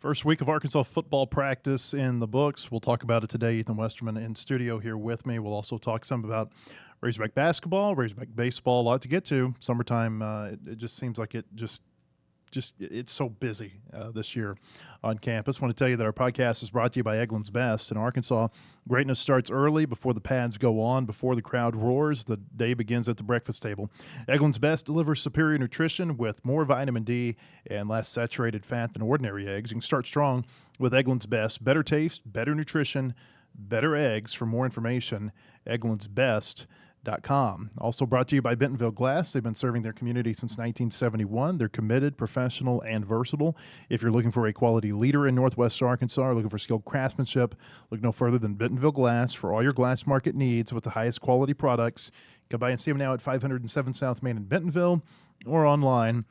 First week of Arkansas football practice in the books. We'll talk about it today. Ethan Westerman in studio here with me. We'll also talk some about Razorback basketball, Razorback baseball. A lot to get to. Summertime, it just seems like it's so busy this year on campus. I want to tell you that our podcast is brought to you by Eggland's Best in Arkansas. Greatness starts early, before the pads go on, before the crowd roars. The day begins at the breakfast table. Eggland's Best delivers superior nutrition with more vitamin D and less saturated fat than ordinary eggs. You can start strong with Eggland's Best. Better taste, better nutrition, better eggs. For more information, egglandsbest.com. Also brought to you by Bentonville Glass. They've been serving their community since 1971. They're committed, professional, and versatile. If you're looking for a quality leader in Northwest Arkansas or looking for skilled craftsmanship, look no further than Bentonville Glass for all your glass market needs with the highest quality products. Come by and see them now at 507 South Main in Bentonville or online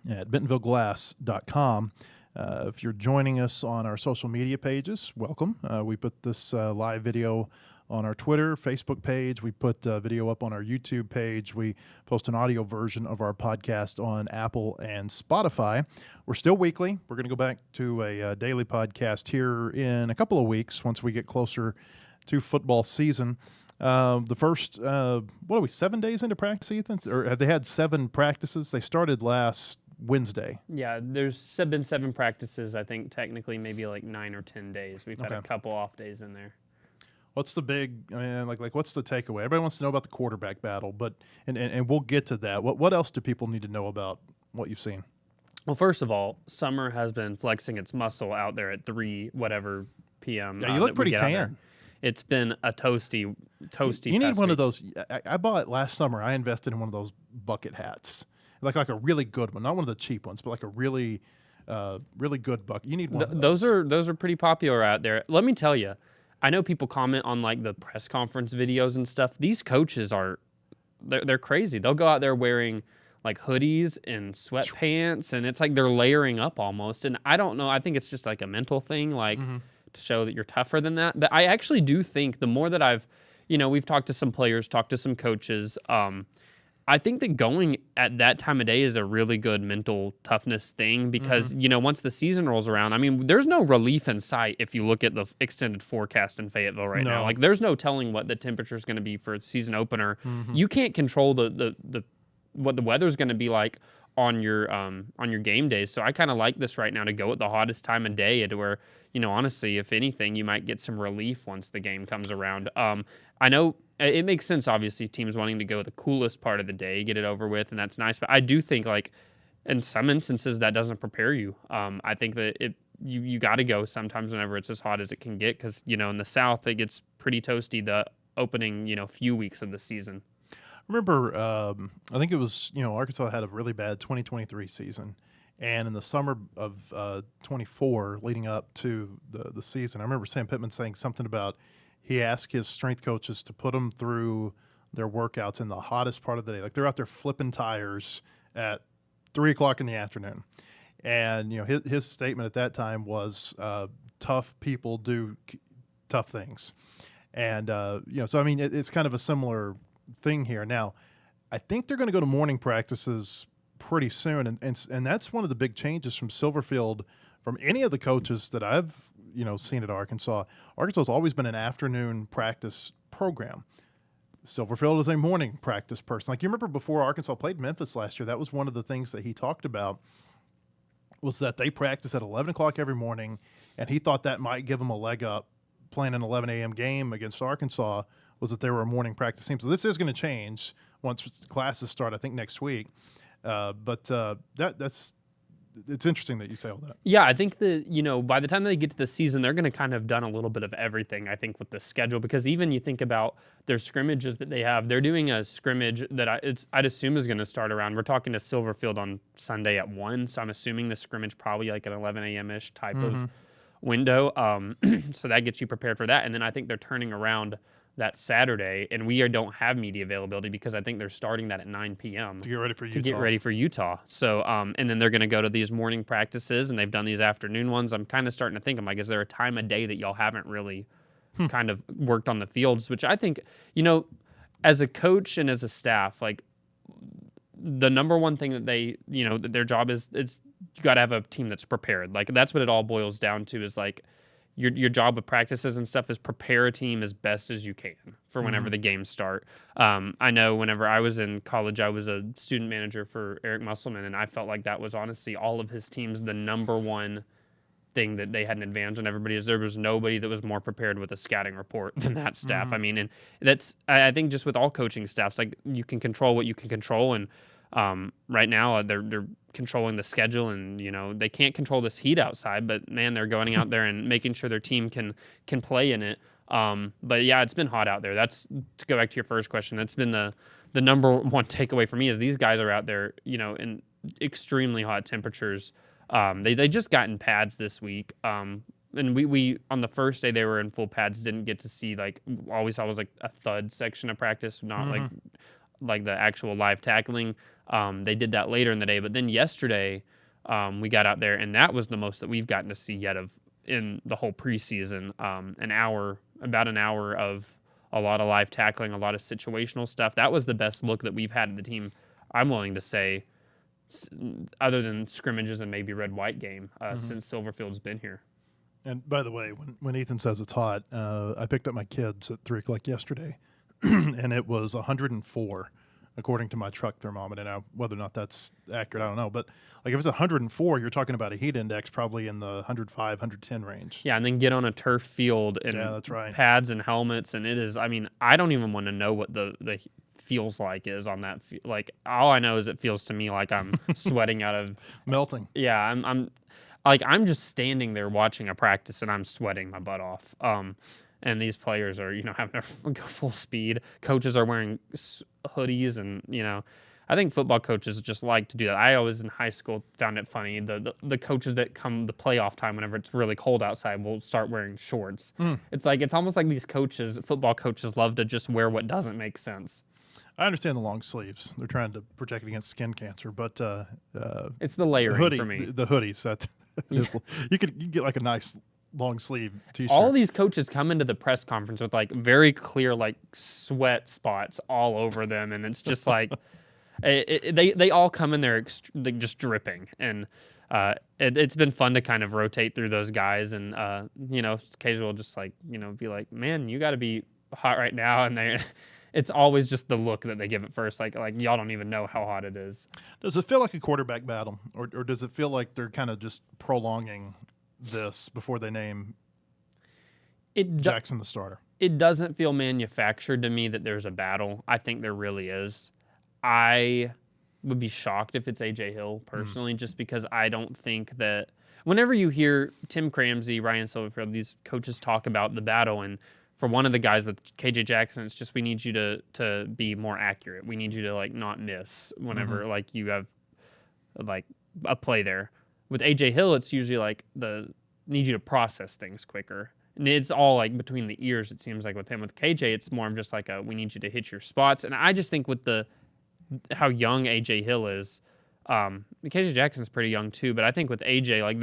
at bentonvilleglass.com. If you're joining us on our social media pages, welcome. We put this live video on our Twitter, Facebook page. We put video up on our YouTube page. We post an audio version of our podcast on Apple and Spotify. We're still weekly. We're going to go back to a daily podcast here in a couple of weeks once we get closer to football season. The first, 7 days into practice, Ethan? Or have they had 7 practices? They started last Wednesday. Yeah, there's been 7 practices, I think, technically maybe like 9 or 10 days. We've had a couple off days in there. What's the big, what's the takeaway? Everybody wants to know about the quarterback battle, but and we'll get to that. What else do people need to know about what you've seen? Well, first of all, summer has been flexing its muscle out there at 3 p.m. Yeah, you look pretty tan. It's been a toasty. You need one of those. I bought it last summer. I invested in one of those bucket hats, like a really good one, not one of the cheap ones, but like a really good bucket. You need one of those. Those are pretty popular out there. Let me tell you. I know people comment on like the press conference videos and stuff. These coaches they're crazy. They'll go out there wearing like hoodies and sweatpants, and it's like they're layering up almost. And I don't know. I think it's just like a mental thing, like to show that you're tougher than that. But I actually do think the more that we've talked to some players, talked to some coaches. I think that going at that time of day is a really good mental toughness thing because, once the season rolls around, I mean, there's no relief in sight if you look at the extended forecast in Fayetteville right now. Like, there's no telling what the temperature is going to be for the season opener. You can't control what the weather's going to be like on your game days. So I kind of like this right now to go at the hottest time of day to where, honestly, if anything, you might get some relief once the game comes around. I know it makes sense, obviously, teams wanting to go the coolest part of the day, get it over with, and that's nice. But I do think, like, in some instances, that doesn't prepare you. I think that you got to go sometimes whenever it's as hot as it can get because, in the South, it gets pretty toasty the opening, few weeks of the season. I remember, I think it was, Arkansas had a really bad 2023 season. And in the summer of 24, leading up to the season, I remember Sam Pittman saying something about he asked his strength coaches to put them through their workouts in the hottest part of the day. Like they're out there flipping tires at 3 o'clock in the afternoon. And, his statement at that time was tough people do tough things. And, so, I mean, it's kind of a similar thing here. Now, I think they're going to go to morning practices pretty soon. And that's one of the big changes from Silverfield, from any of the coaches that I've, seen at Arkansas. Arkansas has always been an afternoon practice program. Silverfield is a morning practice person. Like you remember before Arkansas played Memphis last year, that was one of the things that he talked about was that they practice at 11 o'clock every morning, and he thought that might give them a leg up playing an 11 a.m. game against Arkansas, was that they were a morning practice team. So this is going to change once classes start, I think, next week. But it's interesting that you say all that. Yeah, I think that, by the time they get to the season, they're going to kind of done a little bit of everything, I think, with the schedule. Because even you think about their scrimmages that they have, they're doing a scrimmage that I'd assume is going to start around. We're talking to Silverfield on Sunday at 1, so I'm assuming the scrimmage probably like an 11 a.m.-ish type of window. So that gets you prepared for that. And then I think they're turning around that Saturday, and we don't have media availability because I think they're starting that at 9 p.m. to get ready for Utah. So, and then they're going to go to these morning practices, and they've done these afternoon ones. I'm kind of starting to think, I'm like, is there a time of day that y'all haven't really kind of worked on the fields? Which I think, as a coach and as a staff, like the number one thing that they, that their job is, it's you got to have a team that's prepared. Like that's what it all boils down to is like your job with practices and stuff is prepare a team as best as you can for whenever the games start. I know whenever I was in college, I was a student manager for Eric Musselman, and I felt like that was honestly all of his teams the number one thing that they had an advantage on everybody is there was nobody that was more prepared with a scouting report than that staff. I mean, and that's I think just with all coaching staffs, like you can control what you can control, and right now they're controlling the schedule, and they can't control this heat outside, but man, they're going out there and making sure their team can play in it. But yeah, it's been hot out there. That's to go back to your first question. That's been the number one takeaway for me is these guys are out there, in extremely hot temperatures. They just got in pads this week. And we on the first day they were in full pads, didn't get to see like all we saw was like a thud section of practice, not like the actual live tackling. They did that later in the day, but then yesterday we got out there and that was the most that we've gotten to see yet of in the whole preseason. About an hour of a lot of live tackling, a lot of situational stuff. That was the best look that we've had at the team, I'm willing to say, other than scrimmages and maybe red-white game since Silverfield's been here. And by the way, when Ethan says it's hot, I picked up my kids at 3 o'clock yesterday, and it was 104 according to my truck thermometer. Now, whether or not that's accurate, I don't know. But like if it's 104, you're talking about a heat index probably in the 105, 110 range. Yeah, and then get on a turf field and that's right. pads and helmets, and it is. I mean, I don't even want to know what the feels like is on that. Like all I know is it feels to me like I'm sweating out of melting. Yeah, I'm just standing there watching a practice and I'm sweating my butt off. And these players are, having to go full speed. Coaches are wearing hoodies and, I think football coaches just like to do that. I always in high school found it funny. The coaches that come the playoff time whenever it's really cold outside will start wearing shorts. It's almost like these football coaches love to just wear what doesn't make sense. I understand the long sleeves. They're trying to protect against skin cancer, but it's the layering for me. The hoodies that you get like a nice long sleeve t-shirt. All these coaches come into the press conference with like very clear like sweat spots all over them, and it's just like they all come in there just dripping, and it's been fun to kind of rotate through those guys, and occasionally we'll just like be like, man, you got to be hot right now, and they. It's always just the look that they give at first, like y'all don't even know how hot it is. Does it feel like a quarterback battle, or does it feel like they're kind of just prolonging this before they name Jackson the starter? It doesn't feel manufactured to me that there's a battle. I think there really is. I would be shocked if it's A.J. Hill, personally, just because I don't think that whenever you hear Tim Cramsey, Ryan Silverfield, these coaches talk about the battle, and for one of the guys with KJ Jackson, it's just we need you to be more accurate. We need you to like not miss whenever like you have like a play there. With AJ Hill, it's usually like need you to process things quicker. And it's all like between the ears, it seems like with him. With KJ, it's more of just like we need you to hit your spots. And I just think with how young AJ Hill is, KJ Jackson's pretty young too, but I think with AJ, like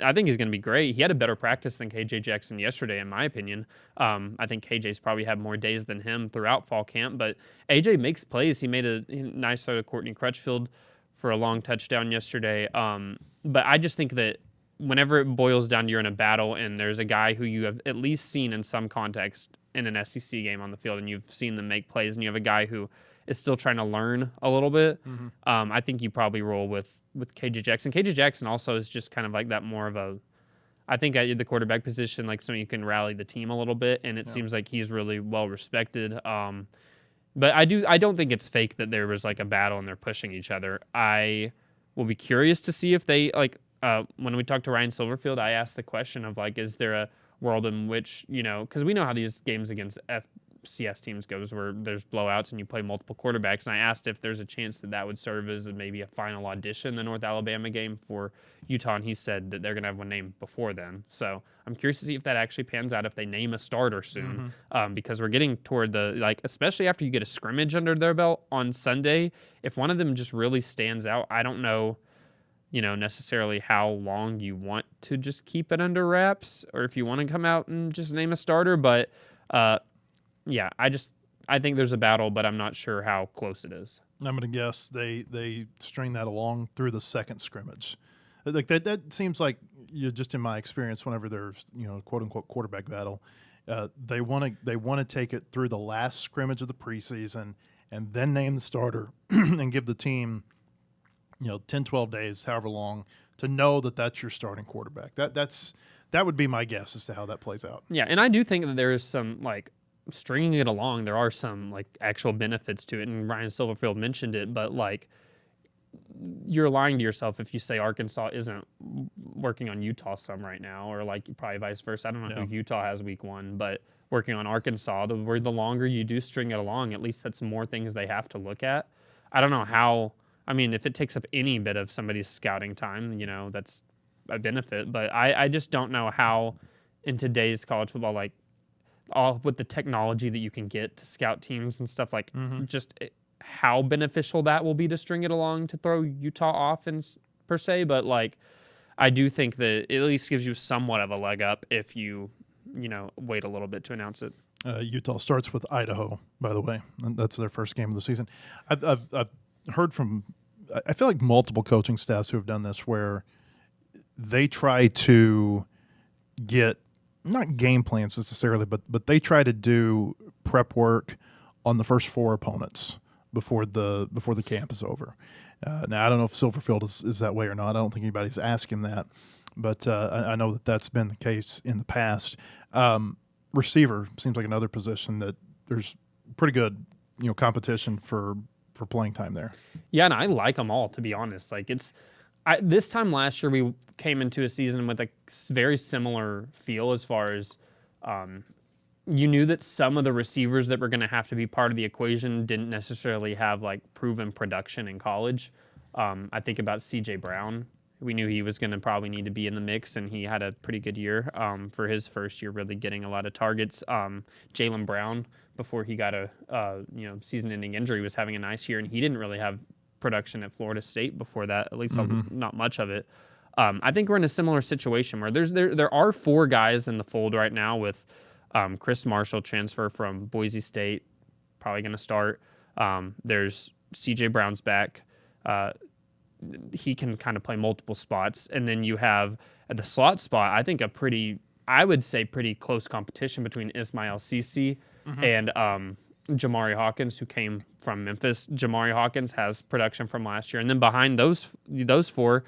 I think he's going to be great. He had a better practice than KJ Jackson yesterday, in my opinion. I think KJ's probably had more days than him throughout fall camp, but AJ makes plays. He made a nice throw to Courtney Crutchfield for a long touchdown yesterday. But I just think that whenever it boils down to you're in a battle and there's a guy who you have at least seen in some context in an SEC game on the field and you've seen them make plays and you have a guy who is still trying to learn a little bit, I think you probably roll with KJ Jackson. KJ Jackson also is just kind of like that more of I think at the quarterback position, like so you can rally the team a little bit, and it seems like he's really well respected. But I don't think it's fake that there was like a battle and they're pushing each other. I will be curious to see if they like when we talked to Ryan Silverfield, I asked the question of like, is there a world in which, because we know how these games against FCS teams goes where there's blowouts and you play multiple quarterbacks. And I asked if there's a chance that would serve as maybe a final audition, the North Alabama game for Utah. And he said that they're going to have one named before then. So I'm curious to see if that actually pans out, if they name a starter soon, because we're getting toward especially after you get a scrimmage under their belt on Sunday, if one of them just really stands out, I don't know, necessarily how long you want to just keep it under wraps or if you want to come out and just name a starter. But, yeah, I think there's a battle, but I'm not sure how close it is. I'm going to guess they string that along through the second scrimmage. Like that seems like just in my experience, whenever there's quote unquote quarterback battle, they want to take it through the last scrimmage of the preseason and then name the starter and give the team 10, 12 days, however long, to know that that's your starting quarterback. That would be my guess as to how that plays out. Yeah, and I do think that there is some like stringing it along. There are some like actual benefits to it, and Ryan Silverfield mentioned it. But like, you're lying to yourself if you say Arkansas isn't working on Utah some right now, or like probably vice versa. I don't know who Utah has week 1, but working on Arkansas. The longer you do string it along, at least that's more things they have to look at. I don't know how. I mean, if it takes up any bit of somebody's scouting time, that's a benefit. But I just don't know how in today's college football, like all with the technology that you can get to scout teams and stuff, like how beneficial that will be to string it along to throw Utah off per se. But like, I do think that it at least gives you somewhat of a leg up if you wait a little bit to announce it. Utah starts with Idaho, by the way, and that's their first game of the season. I've heard from, I feel like multiple coaching staffs who have done this, where they try to get not game plans necessarily, but they try to do prep work on the first 4 opponents before the camp is over. Now I don't know if Silverfield is that way or not. I don't think anybody's asked him that, but I know that that's been the case in the past. Receiver seems like another position that there's pretty good competition for playing time there. Yeah, and I like them all, to be honest. Like this time last year, we came into a season with a very similar feel as far as you knew that some of the receivers that were going to have to be part of the equation didn't necessarily have like proven production in college. I think about C.J. Brown. We knew he was going to probably need to be in the mix, and he had a pretty good year for his first year, really getting a lot of targets. Jaylen Brown, before he got a season-ending injury, was having a nice year, and he didn't really have production at Florida State before that, at least not much of it. I think we're in a similar situation where there are 4 guys in the fold right now with Chris Marshall, transfer from Boise State, probably going to start. There's C.J. Brown's back. He can kind of play multiple spots. And then you have at the slot spot, I think pretty close competition between Ismail Cisse and Jamari Hawkins, who came from Memphis. Jamari Hawkins has production from last year. And then behind those 4,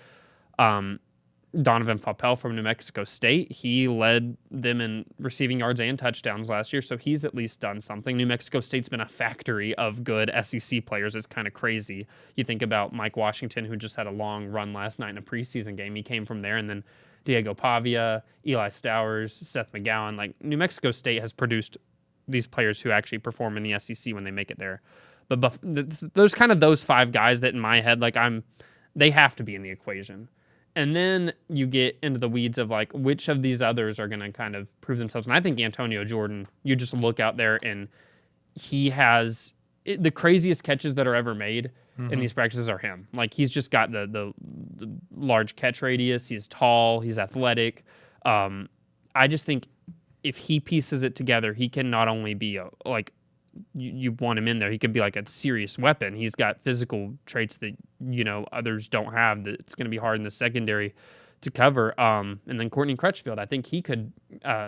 Donovan Faupel from New Mexico State. He led them in receiving yards and touchdowns last year, so he's at least done something. New Mexico State's been a factory of good SEC players. It's kind of crazy. You think about Mike Washington, who just had a long run last night in a preseason game. He came from there, and then Diego Pavia, Eli Stowers, Seth McGowan. Like, New Mexico State has produced these players who actually perform in the SEC when they make it there. But those 5 guys that in my head, like they have to be in the equation. And then you get into the weeds of like which of these others are going to kind of prove themselves. And I think Antonio Jordan, you just look out there and he has the craziest catches that are ever made in these practices are him. Like, he's just got the large catch radius. He's tall. He's athletic. I just think if he pieces it together, he can not only be you want him in there, he could be like a serious weapon. He's got physical traits that others don't have, that it's going to be hard in the secondary to cover. And then Courtney Crutchfield, I think he could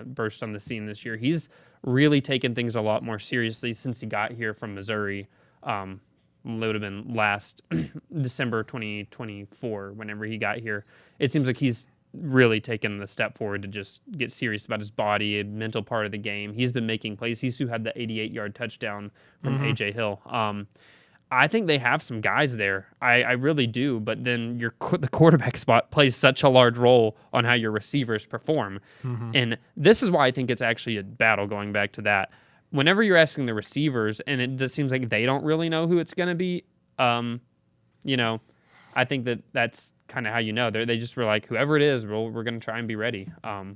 burst on the scene this year. He's really taken things a lot more seriously since he got here from Missouri. It would have been last December 2024 whenever he got here. It seems like he's really taken the step forward to just get serious about his body and mental part of the game. He's been making plays. He's who had the 88-yard touchdown from A.J. Hill. I think they have some guys there. I really do. But then the quarterback spot plays such a large role on how your receivers perform. And this is why I think it's actually a battle, going back to that. Whenever you're asking the receivers, and it just seems like they don't really know who it's going to be, I think that's kind of how they just were like, whoever it is, we're going to try and be ready.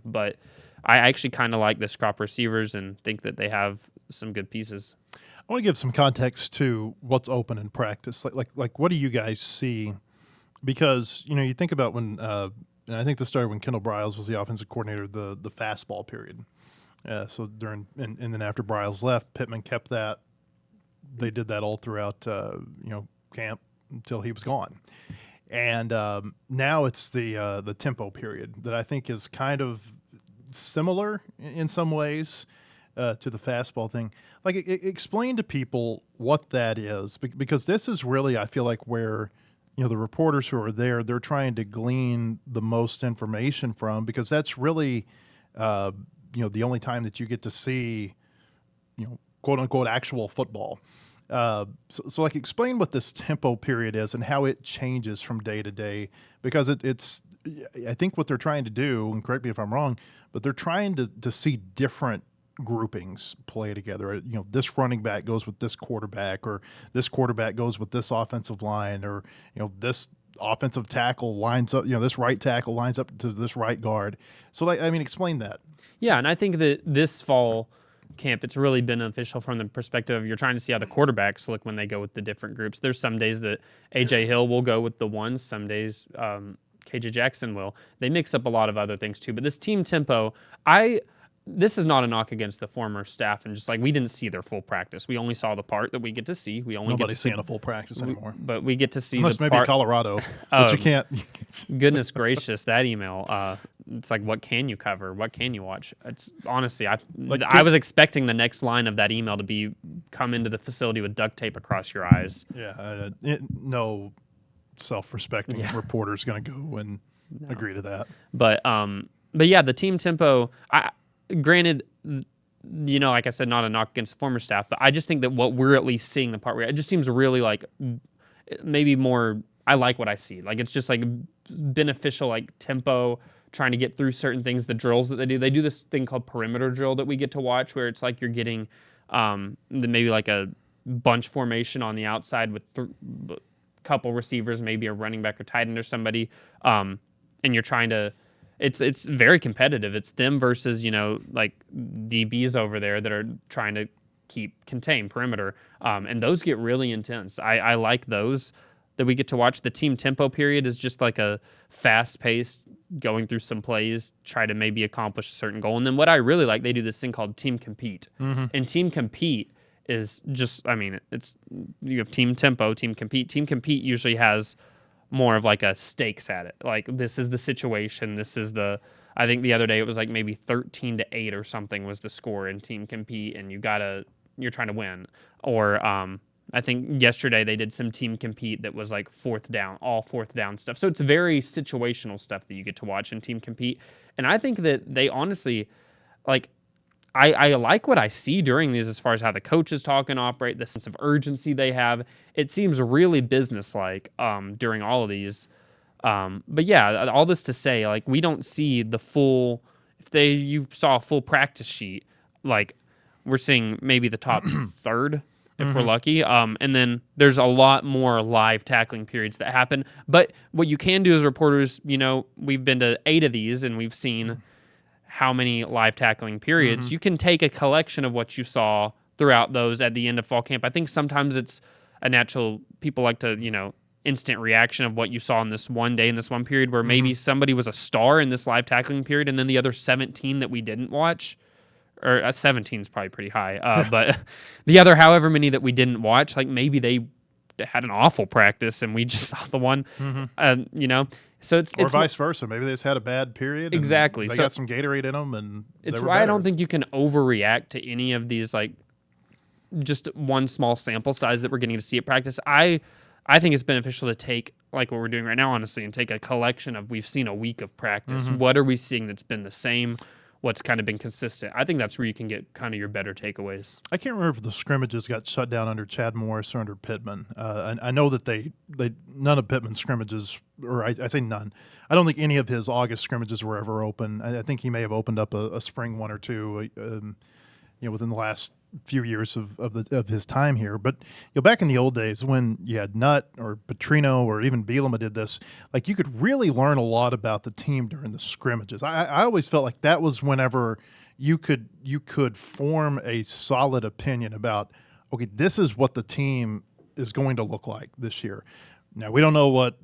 But I actually kind of like this crop receivers and think that they have some good pieces. I want to give some context to what's open in practice. Like what do you guys see? Because, you think about when, and I think this started when Kendall Briles was the offensive coordinator, the fastball period. So and then after Briles left, Pittman kept that. They did that all throughout, camp until he was gone. And now it's the tempo period that I think is kind of similar in some ways to the fastball thing. Like, explain to people what that is, because this is really, I feel like, where the reporters who are there, they're trying to glean the most information from, because that's really the only time that you get to see quote unquote actual football. So like, explain what this tempo period is and how it changes from day to day, because it's I think what they're trying to do, and correct me if I'm wrong, but they're trying to see different groupings play together. This running back goes with this quarterback, or this quarterback goes with this offensive line, or this offensive tackle lines up, this right tackle lines up to this right guard. So, like, I mean, explain that. Yeah, and I think that this fall camp, it's really beneficial from the perspective of you're trying to see how the quarterbacks look when they go with the different groups. There's some days that A.J. Hill will go with the ones, some days K.J. Jackson will. They mix up a lot of other things too. But this team tempo, this is not a knock against the former staff, and just like, we didn't see their full practice. We only saw the part that we get to see. Nobody's seeing a full practice anymore. But we get to see unless the maybe part. Colorado, but you can't. Goodness gracious, that email. It's like, what can you cover? What can you watch? It's honestly, I was expecting the next line of that email to be, come into the facility with duct tape across your eyes. Yeah, no self-respecting reporter's going to go and agree to that. But yeah, the team tempo. Granted, like I said, not a knock against the former staff, but I just think that what we're at least seeing, the part where it just seems really like maybe more. I like what I see. Like, it's just like beneficial, like tempo, trying to get through certain things. The drills that they do this thing called perimeter drill that we get to watch, where it's like you're getting maybe like a bunch formation on the outside with couple receivers, maybe a running back or tight end or somebody, and you're trying to. It's very competitive. It's them versus like DBs over there that are trying to contain perimeter, and those get really intense. I like those that we get to watch. The team tempo period is just like a fast-paced, going through some plays, try to maybe accomplish a certain goal. And then what I really like, they do this thing called team compete. Mm-hmm. And team compete is just, you have team tempo, team compete. Team compete usually has more of like a stakes at it. Like, this is the situation. I think the other day it was like maybe 13-8 or something was the score in team compete, and you're trying to win. Or I think yesterday they did some team compete that was like all fourth down stuff. So it's very situational stuff that you get to watch in team compete. And I think that they honestly, like, I like what I see during these as far as how the coaches talk and operate, the sense of urgency they have. It seems really businesslike during all of these. But yeah, all this to say, like, we don't see the full. You saw a full practice sheet, like, we're seeing maybe the top third if we're lucky. And then there's a lot more live tackling periods that happen. But what you can do as reporters, we've been to 8 of these and we've seen how many live tackling periods. You can take a collection of what you saw throughout those at the end of fall camp. I think sometimes it's a natural, people like to, instant reaction of what you saw in this one day, in this one period, where maybe somebody was a star in this live tackling period, and then the other 17 that we didn't watch, or 17 is probably pretty high, but the other however many that we didn't watch, like, maybe they had an awful practice and we just saw the one, So it's vice versa. Maybe they just had a bad period. Exactly. They got some Gatorade in them, and it's why I don't think you can overreact to any of these, like, just one small sample size that we're getting to see at practice. I think it's beneficial to take, like what we're doing right now, honestly, and take a collection of, we've seen a week of practice. What are we seeing that's been the same? What's kind of been consistent? I think that's where you can get kind of your better takeaways. I can't remember if the scrimmages got shut down under Chad Morris or under Pittman. I know that they none of Pittman's scrimmages, or I say none. I don't think any of his August scrimmages were ever open. I think he may have opened up a spring one or two, within the last few years of his time here. But back in the old days when you had Nutt or Petrino or even Bielema did this, like, you could really learn a lot about the team during the scrimmages. I always felt like that was whenever you could form a solid opinion about, okay, this is what the team is going to look like this year. Now, we don't know what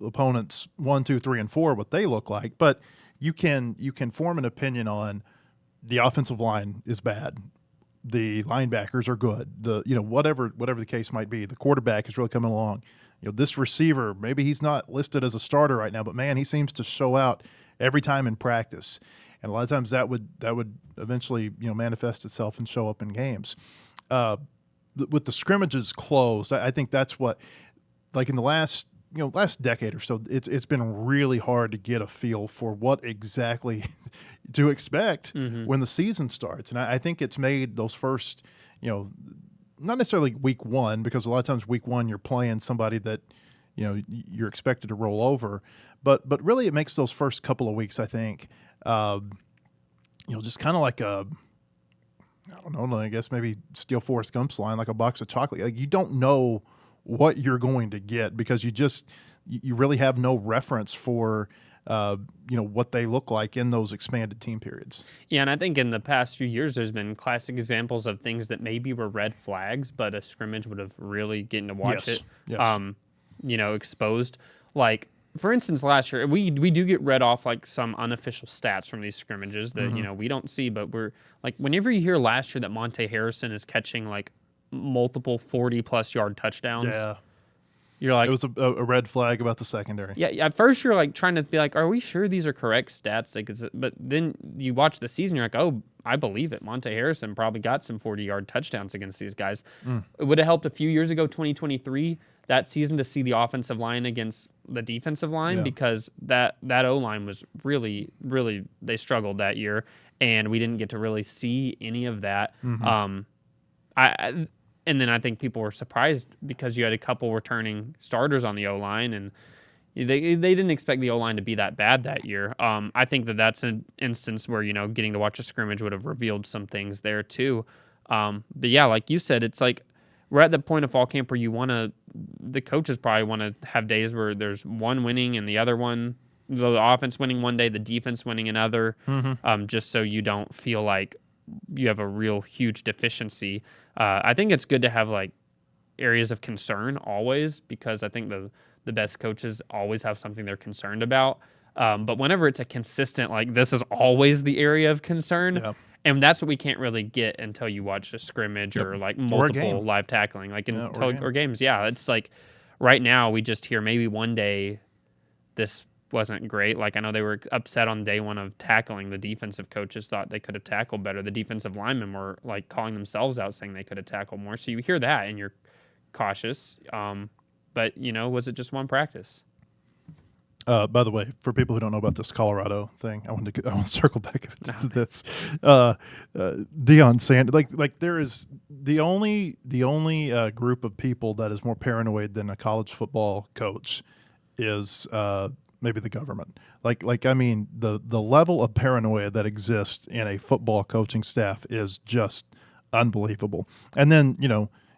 opponents 1, 2, 3, and 4, what they look like, but you can form an opinion on the offensive line is bad. The linebackers are good. Whatever the case might be, the quarterback is really coming along. this receiver, maybe he's not listed as a starter right now, but man, he seems to show out every time in practice. And a lot of times that would eventually, manifest itself and show up in games. With the scrimmages closed, I think that's what, like in the last decade or so, it's been really hard to get a feel for what exactly to expect when the season starts. And I think it's made those first, not necessarily week one, because a lot of times week one you're playing somebody that you're expected to roll over, but really it makes those first couple of weeks, I think, just kind of like I don't know, I guess maybe steal Forrest Gump's line, like a box of chocolate. Like, you don't know what you're going to get because you really have no reference for what they look like in those expanded team periods. Yeah, and I think in the past few years there's been classic examples of things that maybe were red flags, but a scrimmage would have really getting to watch it exposed. Like, for instance, last year we do get read off like some unofficial stats from these scrimmages that we don't see, but we're like, whenever you hear last year that Monte Harrison is catching like multiple 40+ yard touchdowns, you're like, it was a red flag about the secondary. Yeah, at first you're like trying to be like, are we sure these are correct stats? Like, but then you watch the season, you're like, oh, I believe it. Monte Harrison probably got some 40-yard touchdowns against these guys. It would have helped a few years ago, 2023, that season, to see the offensive line against the defensive line, because that O-line was really, really, they struggled that year, and we didn't get to really see any of that. And then I think people were surprised because you had a couple returning starters on the O-line, and they didn't expect the O-line to be that bad that year. I think that's an instance where, getting to watch a scrimmage would have revealed some things there too. But yeah, like you said, it's like we're at the point of fall camp where the coaches probably want to have days where there's one winning and the other one, the offense winning one day, the defense winning another, just so you don't feel like you have a real huge deficiency. I think it's good to have like areas of concern always, because I think the best coaches always have something they're concerned about. But whenever it's a consistent, like, this is always the area of concern, and that's what we can't really get until you watch a scrimmage or like multiple live tackling, like or games. Yeah, it's like right now we just hear maybe one day this wasn't great. Like, I know they were upset on day one of tackling. The defensive coaches thought they could have tackled better. The defensive linemen were like calling themselves out, saying they could have tackled more. So you hear that and you're cautious. But was it just one practice? By the way, for people who don't know about this Colorado thing, I want to circle back to this. Deion Sanders, like there is the only group of people that is more paranoid than a college football coach is maybe the government. Like I mean, the level of paranoia that exists in a football coaching staff is just unbelievable. And then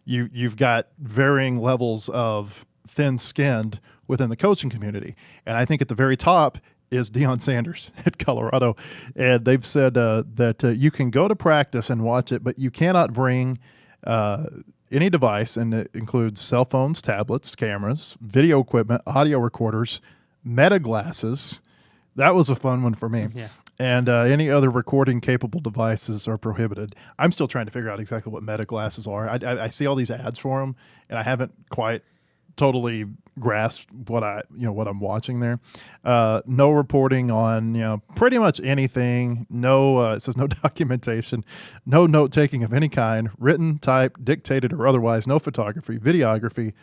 you've got varying levels of thin-skinned within the coaching community. And I think at the very top is Deion Sanders at Colorado. And they've said that you can go to practice and watch it, but you cannot bring any device, and it includes cell phones, tablets, cameras, video equipment, audio recorders, meta glasses. That was a fun one for me. Yeah. And any other recording-capable devices are prohibited. I'm still trying to figure out exactly what meta glasses are. I see all these ads for them, and I haven't quite totally grasped what I'm watching there. No reporting on pretty much anything. No, it says no documentation, no note taking of any kind, written, typed, dictated, or otherwise. No photography, videography,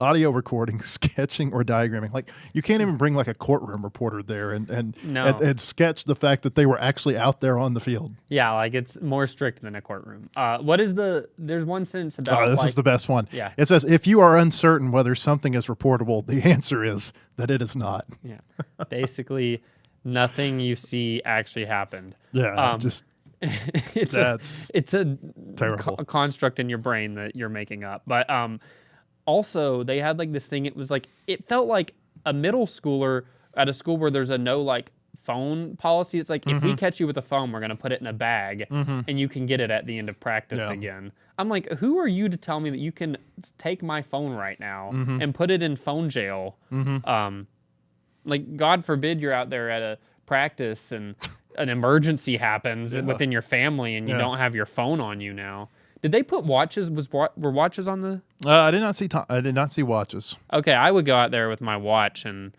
audio recording, sketching, or diagramming. Like, you can't even bring like a courtroom reporter there and sketch the fact that they were actually out there on the field. Yeah, like, it's more strict than a courtroom. There's one sentence about this is the best one. Yeah. It says, if you are uncertain whether something is reportable, the answer is that it is not. Yeah. Basically, nothing you see actually happened. Yeah, it's a terrible construct in your brain that you're making up. But also, they had like this thing. It felt like a middle schooler at a school where there's a no like phone policy. It's like, if we catch you with a phone, we're gonna put it in a bag, and you can get it at the end of practice again. I'm like, who are you to tell me that you can take my phone right now and put it in phone jail? Like, God forbid you're out there at a practice and an emergency happens within your family and you don't have your phone on you now. Did they put watches? Were watches on the? I did not see. I did not see watches. Okay, I would go out there with my watch and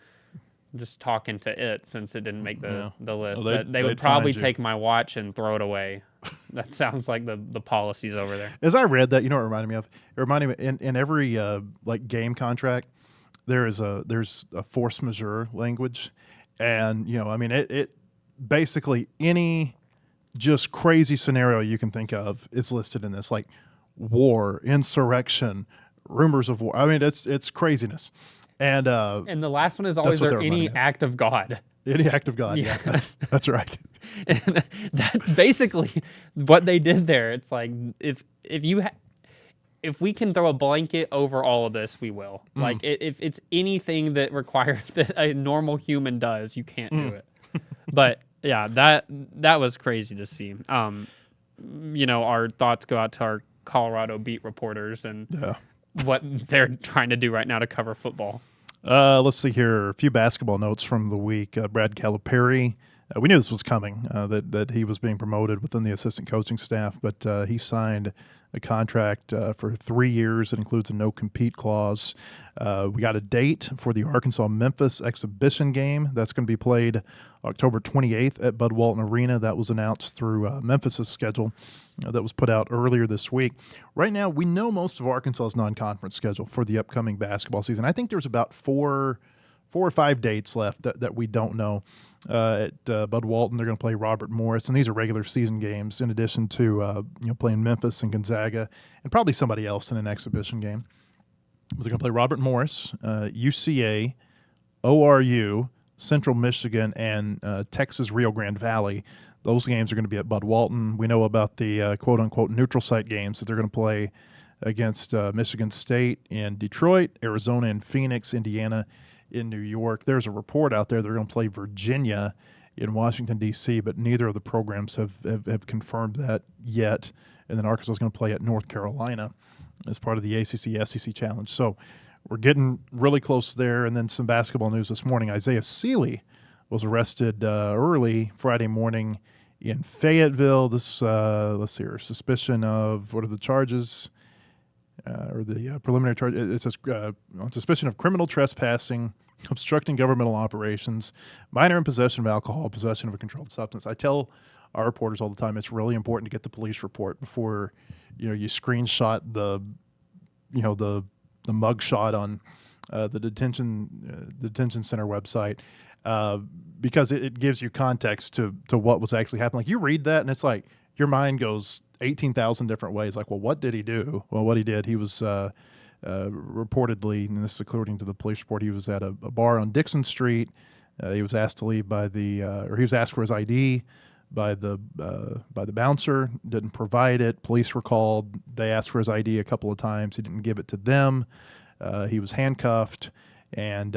just talk into it since it didn't make the list. Well, But they would they'd probably find you. take my watch and throw it away. That sounds like the policies over there. As I read that, you know what it reminded me of? It reminded me in every like game contract, there's a force majeure language, and I mean it basically any just crazy scenario you can think of is listed in this, like war, insurrection, rumors of war. I mean it's craziness, and And the last one is always what there they're any reminding me of. act of God. any act of God. Yeah, that's right. And that basically what they did there. It's like if if we can throw a blanket over all of this, we will. Like if it's anything that requires that a normal human does, you can't do it. But yeah, that was crazy to see. Our thoughts go out to our Colorado beat reporters and what they're trying to do right now to cover football. Let's see here. A few basketball notes from the week. Brad Calipari. We knew this was coming, that he was being promoted within the assistant coaching staff, but he signed a contract for 3 years. It includes a no-compete clause. We got a date for the Arkansas-Memphis exhibition game. That's going to be played October 28th at Bud Walton Arena. That was announced through Memphis's schedule that was put out earlier this week. Right now, we know most of Arkansas's non-conference schedule for the upcoming basketball season. I think there's about four or five dates left that we don't know. At Bud Walton, they're going to play Robert Morris, and these are regular season games in addition to playing Memphis and Gonzaga and probably somebody else in an exhibition game. They're going to play Robert Morris, UCA, ORU, Central Michigan, and Texas Rio Grande Valley. Those games are going to be at Bud Walton. We know about the quote-unquote neutral site games that they're going to play against Michigan State in Detroit, Arizona in Phoenix, Indiana in New York. There's a report out there they're going to play Virginia in Washington, D.C., but neither of the programs have confirmed that yet. And then Arkansas is going to play at North Carolina as part of the ACC-SEC Challenge. So we're getting really close there. And then some basketball news this morning. Isaiah Seeley was arrested early Friday morning in Fayetteville. This, let's see here, suspicion of, what are the charges? Or the preliminary charge, it says on suspicion of criminal trespassing, obstructing governmental operations, minor in possession of alcohol, possession of a controlled substance. I tell our reporters all the time it's really important to get the police report before you screenshot the mug shot on the detention center website because it gives you context to what was actually happening. Like you read that and it's like your mind goes 18,000 different ways. Like, well, what did he do? Well, what he did, he was reportedly, and this is according to the police report, he was at a bar on Dixon Street. He was asked to leave by or he was asked for his ID by the bouncer. Didn't provide it. Police were called. They asked for his ID a couple of times. He didn't give it to them. He was handcuffed, and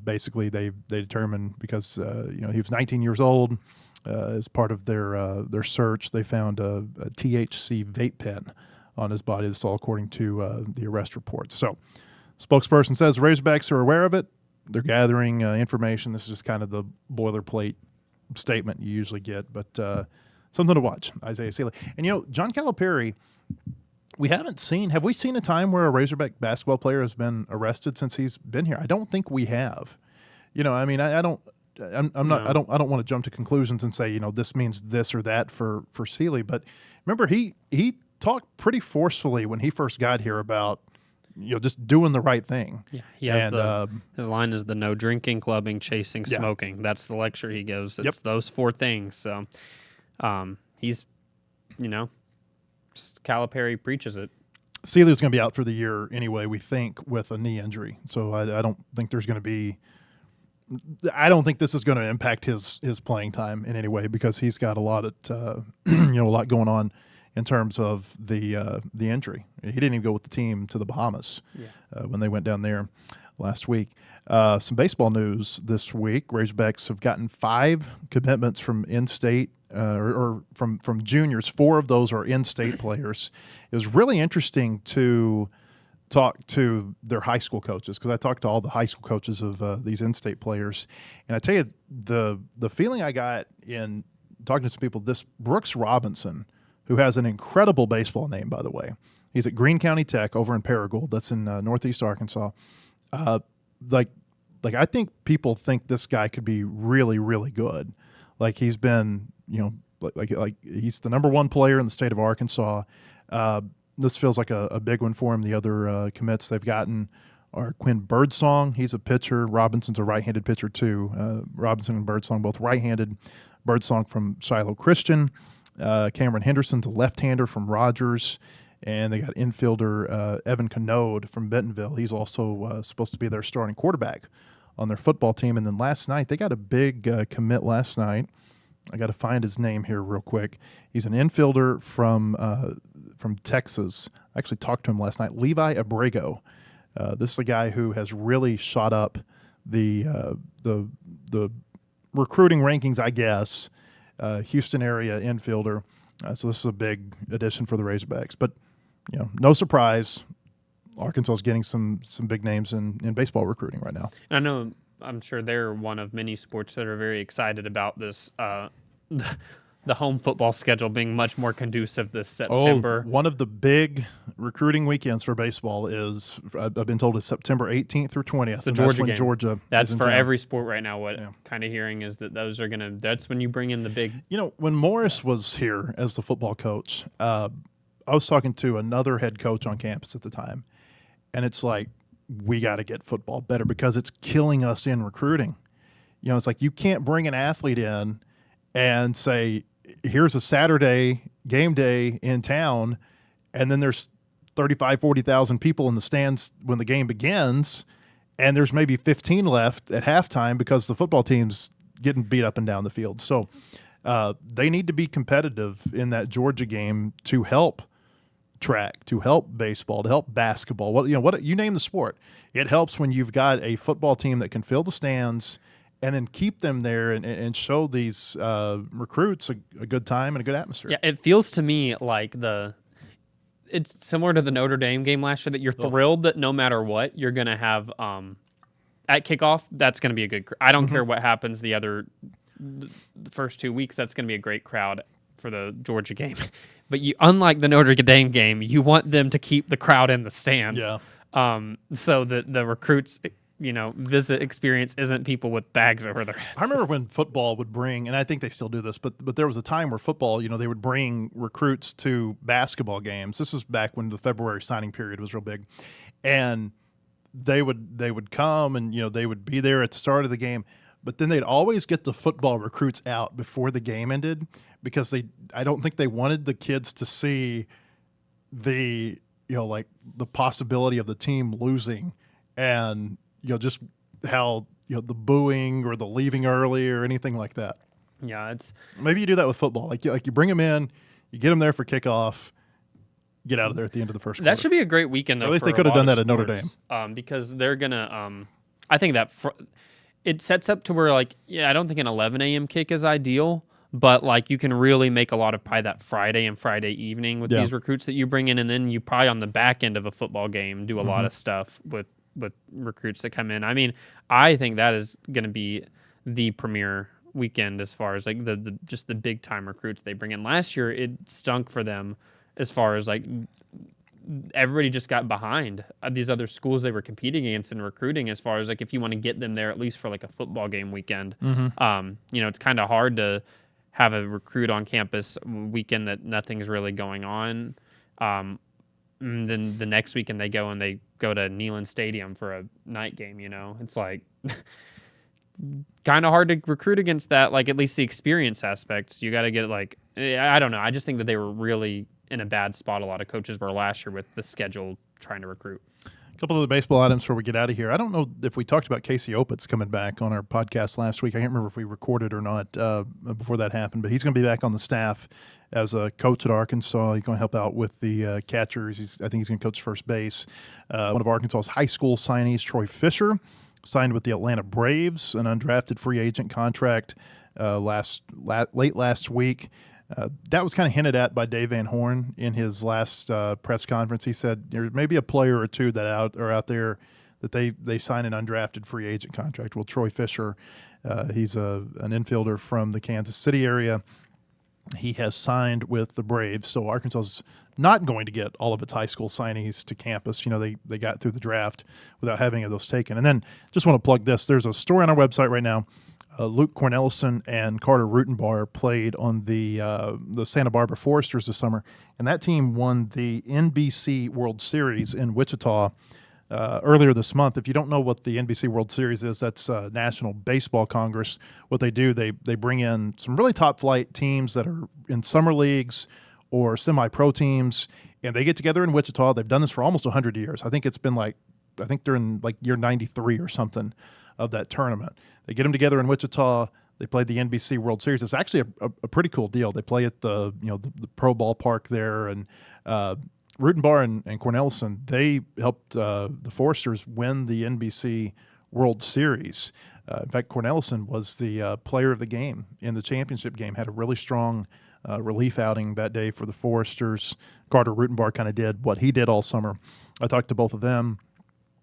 basically they determined because he was 19 years old. As part of their search, they found a THC vape pen on his body. This is all according to the arrest report. So, spokesperson says the Razorbacks are aware of it. They're gathering information. This is just kind of the boilerplate statement you usually get, but something to watch. Isaiah Seeley. And, John Calipari, have we seen a time where a Razorback basketball player has been arrested since he's been here? I don't think we have. I don't want to jump to conclusions and say, this means this or that for Seeley. But remember, he talked pretty forcefully when he first got here about, just doing the right thing. Yeah, he has his line is the no drinking, clubbing, chasing, smoking. That's the lecture he gives. It's those four things. So he's, Calipari preaches it. Seeley was going to be out for the year anyway, we think, with a knee injury. So I don't think there's going to be – I don't think this is going to impact his playing time in any way because he's got a lot of a lot going on in terms of the injury. He didn't even go with the team to the Bahamas when they went down there last week. Some baseball news this week: Razorbacks have gotten 5 commitments from in-state or from juniors. 4 of those are in-state players. It was really interesting to talk to their high school coaches because I talked to all the high school coaches of these in-state players, and I tell you the feeling I got in talking to some people, this Brooks Robinson, who has an incredible baseball name, by the way. He's at Greene County Tech over in Paragould. That's in northeast Arkansas. Uh, like, I think people think this guy could be really, really good. Like he's been, like he's the number one player in the state of Arkansas. This feels like a big one for him. The other commits they've gotten are Quinn Birdsong. He's a pitcher. Robinson's a right-handed pitcher too. Robinson and Birdsong both right-handed. Birdsong from Shiloh Christian. Cameron Henderson's a left-hander from Rogers. And they got infielder Evan Canode from Bentonville. He's also supposed to be their starting quarterback on their football team. And then last night, they got a big commit last night. I got to find his name here real quick. He's an infielder from Texas. I actually talked to him last night. Levi Abrego. This is a guy who has really shot up the recruiting rankings, I guess. Houston area infielder. So this is a big addition for the Razorbacks. But no surprise, Arkansas is getting some big names in baseball recruiting right now. I know, I'm sure they're one of many sports that are very excited about this, the home football schedule being much more conducive this September. One of the big recruiting weekends for baseball is, I've been told, is September 18th through 20th. The Georgia that's when game. Georgia That's is in for town. every sport right now. What kind of hearing is that those are going to, that's when you bring in the big. When Morris was here as the football coach, I was talking to another head coach on campus at the time, and it's like, we got to get football better because it's killing us in recruiting. It's like you can't bring an athlete in and say, here's a Saturday game day in town, and then there's 35, 40,000 people in the stands when the game begins, and there's maybe 15 left at halftime because the football team's getting beat up and down the field. So they need to be competitive in that Georgia game to help track, to help baseball, to help basketball. What you name the sport. It helps when you've got a football team that can fill the stands and then keep them there and show these recruits a good time and a good atmosphere. Yeah, it feels to me like it's similar to the Notre Dame game last year that you're thrilled that no matter what, you're going to have at kickoff, that's going to be a good I don't care what happens the first 2 weeks, that's going to be a great crowd for the Georgia game. But unlike the Notre Dame game, you want them to keep the crowd in the stands. Yeah. So that the recruits visit experience isn't people with bags over their heads. I remember when football would bring, and I think they still do this, but there was a time where football, they would bring recruits to basketball games. This is back when the February signing period was real big, and they would come and they would be there at the start of the game, but then they'd always get the football recruits out before the game ended because I don't think they wanted the kids to see the the possibility of the team losing and just how the booing or the leaving early or anything like that. Yeah, it's maybe you do that with football. Like you bring them in, you get them there for kickoff, get out of there at the end of the first quarter. That should be a great weekend though. Or at least for they could have a lot done that of at Notre sports, Dame. because they're gonna. I think that it sets up to where I don't think an 11 a.m. kick is ideal. But you can really make a lot of probably that Friday and Friday evening with these recruits that you bring in, and then you probably on the back end of a football game do a lot of stuff with recruits that come in. I mean, I think that is going to be the premier weekend as far as the just the big time recruits they bring in. Last year it stunk for them as far as everybody just got behind these other schools they were competing against in recruiting as far as if you want to get them there at least for a football game weekend. It's kind of hard to have a recruit on campus weekend that nothing's really going on. And then the next weekend they go to Neyland Stadium for a night game, It's kind of hard to recruit against that, at least the experience aspects. You got to get I don't know. I just think that they were really in a bad spot. A lot of coaches were last year with the schedule trying to recruit. A couple of the baseball items before we get out of here. I don't know if we talked about Casey Opitz coming back on our podcast last week. I can't remember if we recorded or not before that happened, but he's going to be back on the staff as a coach at Arkansas. He's going to help out with the catchers. I think he's going to coach first base. One of Arkansas's high school signees, Troy Fisher, signed with the Atlanta Braves, an undrafted free agent contract late last week. That was kind of hinted at by Dave Van Horn in his last press conference. He said there's maybe a player or two that are out there that they sign an undrafted free agent contract. Well, Troy Fisher, he's an infielder from the Kansas City area. he has signed with the Braves. So Arkansas is not going to get all of its high school signees to campus. They got through the draft without having those taken. And then just want to plug this. There's a story on our website right now. Luke Cornelison and Carter Rutenbar played on the Santa Barbara Foresters this summer, and that team won the NBC World Series in Wichita earlier this month. If you don't know what the NBC World Series is, that's National Baseball Congress. What they do, they bring in some really top-flight teams that are in summer leagues or semi-pro teams, and they get together in Wichita. They've done this for almost 100 years. I think they're in year 93 or something of that tournament. They get them together in Wichita. They played the NBC World Series. It's actually a pretty cool deal. They play at the pro ballpark there, and Rutenbar and Cornelison, they helped the Foresters win the NBC World Series. In fact, Cornelison was the player of the game in the championship game, had a really strong relief outing that day for the Foresters. Carter Rutenbar kind of did what he did all summer. I talked to both of them.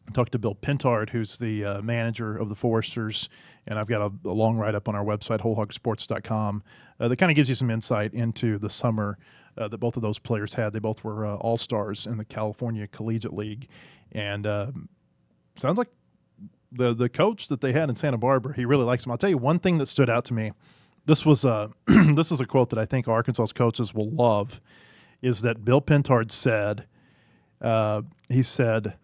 I talked to Bill Pintard, who's the manager of the Foresters, and I've got a long write-up on our website, wholehogsports.com, that kind of gives you some insight into the summer that both of those players had. They both were all-stars in the California Collegiate League, and sounds like the coach that they had in Santa Barbara, he really likes them. I'll tell you one thing that stood out to me. This was this is a quote that I think Arkansas's coaches will love, is that Bill Pintard said, he said,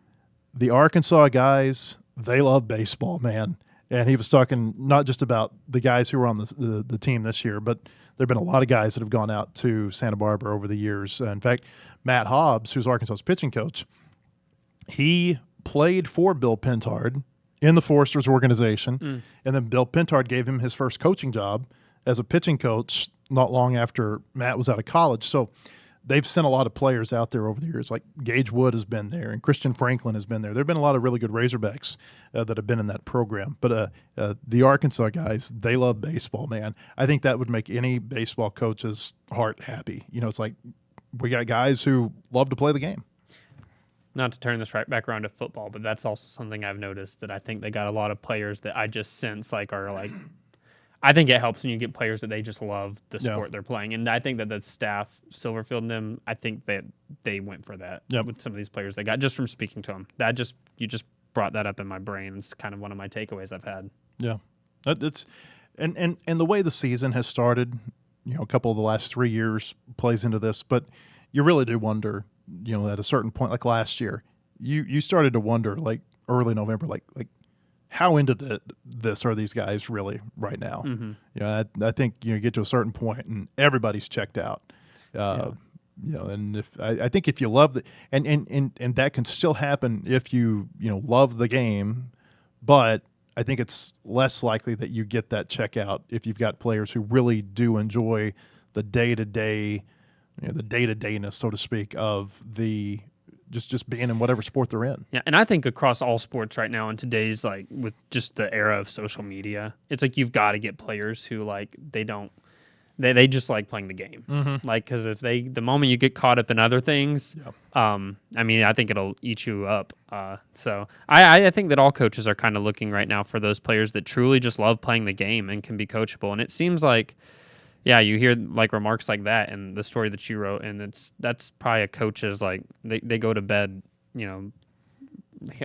"The Arkansas guys, they love baseball, man." And he was talking not just about the guys who were on the team this year, but there have been a lot of guys that have gone out to Santa Barbara over the years. In fact, Matt Hobbs, who's Arkansas's pitching coach, he played for Bill Pintard in the Foresters organization, and then Bill Pintard gave him his first coaching job as a pitching coach not long after Matt was out of college. So they've sent a lot of players out there over the years, like Gage Wood has been there and Christian Franklin has been there. There have been a lot of really good Razorbacks that have been in that program. But the Arkansas guys, they love baseball, man. I think that would make any baseball coach's heart happy. It's like we got guys who love to play the game. Not to turn this right back around to football, but that's also something I've noticed, that I think they got a lot of players that I just sense I think it helps when you get players that they just love the sport they're playing. And I think that the staff, Silverfield and them, I think that they went for that with some of these players they got just from speaking to them. You just brought that up in my brain. It's kind of one of my takeaways I've had. Yeah. It's and the way the season has started, a couple of the last 3 years plays into this, but you really do wonder, at a certain point, like last year, you started to wonder, like early November, like how into this are these guys really right now? Mm-hmm. I think you get to a certain point and everybody's checked out. And if I think if you love and that can still happen if you love the game, but I think it's less likely that you get that checkout if you've got players who really do enjoy the day-to-day, the day-to-dayness, so to speak, of the just being in whatever sport they're in. Yeah, and I think across all sports right now in today's, with just the era of social media, it's like you've got to get players who, they just like playing the game. Mm-hmm. Because if the moment you get caught up in other things, I think it'll eat you up. So I think that all coaches are kind of looking right now for those players that truly just love playing the game and can be coachable. And it seems like, you hear remarks like that in the story that you wrote, and that's probably a coach's they go to bed,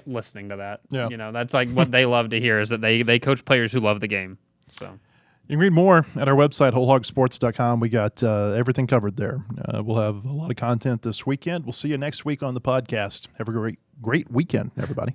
listening to that. Yeah. That's what they love to hear, is that they coach players who love the game. So you can read more at our website, wholehogsports.com. We got everything covered there. We'll have a lot of content this weekend. We'll see you next week on the podcast. Have a great weekend, everybody.